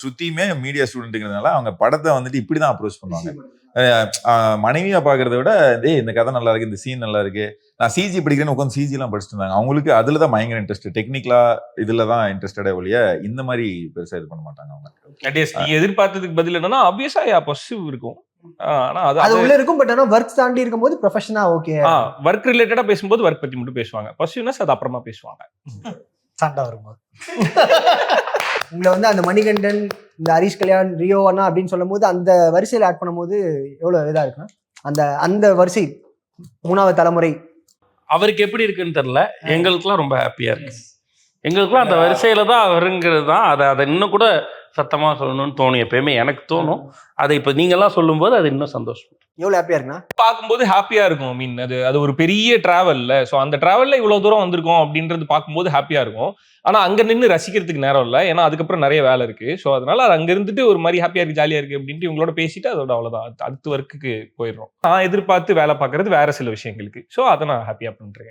சுத்தியுமே media ஸ்டூடெண்ட்டுங்கிறதுனால அவங்க படத்தை வந்துட்டு இப்படிதான் அப்ரோச் பண்ணுவாங்க. மனைவியா பாக்குறத விட இந்த கதை நல்லா இருக்கு, இந்த சீன் நல்லா இருக்கு, நான் சிஜி படிக்கிறேன்னு உட்காந்து சிஜி எல்லாம் படிச்சுட்டு இருந்தாங்க. அவங்களுக்கு அதுலதான் பயங்கர இன்ட்ரெஸ்ட், டெக்னிக்கலா இதுலதான் இன்ட்ரெஸ்டடே ஒழிய இந்த மாதிரி பெருசா இது பண்ண மாட்டாங்க அவங்க. நீங்க எதிர்பார்த்ததுக்கு பதில் என்னன்னா ஆப்வியஸா பொசிட்டிவ் இருக்கும். ஆனா அது உள்ள இருக்கும். பட் ஆனா வர்க் தாண்டி இருக்கும்போது ப்ரொஃபஷனா ஓகே. வர்க் ரிலேட்டடா பேசும்போது வர்க் பத்தி மட்டும் பேசுவாங்க. பாசிட்டிவ்னஸ் அது அப்புறமா பேசுவாங்க. சண்டை வரும்போது உங்களை வந்து அந்த மணிகண்டன், இந்த ஹரிஷ் கல்யாண், ரியோ அண்ணா அப்படின்னு சொல்லும் போது அந்த வரிசையில் ஆட் பண்ணும்போது எவ்வளவு இதா இருக்குன்னா அந்த அந்த வரிசை 3வது தலைமுறை அவருக்கு எப்படி இருக்குன்னு தெரியல. எங்களுக்குலாம் ரொம்ப ஹாப்பியா இருக்கு. எங்களுக்குலாம் அந்த வரிசையில தான் வருங்கிறது தான். அதை இன்னும் கூட சத்தமாக சொல்லணும்னு தோணும். எப்பயுமே எனக்கு தோணும். அதை இப்போ நீங்கள்லாம் சொல்லும்போது அது இன்னும் சந்தோஷம். எவ்வளோ ஹாப்பியா இருக்குன்னா பார்க்கும்போது ஹாப்பியா இருக்கும். மீன் அது ஒரு பெரிய டிராவல்ல. ஸோ அந்த டிராவல்ல இவ்வளோ தூரம் வந்திருக்கோம் அப்படின்றது பார்க்கும்போது ஹாப்பியா இருக்கும். ஆனால் அங்கே நின்று ரசிக்கிறதுக்கு நேரம் இல்லை. ஏன்னா அதுக்கப்புறம் நிறைய வேலை இருக்கு. ஸோ அதனால அது அங்கே இருந்துட்டு ஒரு மாதிரி ஹாப்பியா இருக்கு, ஜாலியா இருக்கு அப்படின்ட்டு இவங்களோட பேசிட்டு அதோட அவ்வளோதான். அடுத்த ஒர்க்குக்கு போயிடுறோம். நான் எதிர்பார்த்து வேலை பார்க்கறது வேற சில விஷயங்களுக்கு. ஸோ அதை நான் ஹாப்பியா பண்றேன்.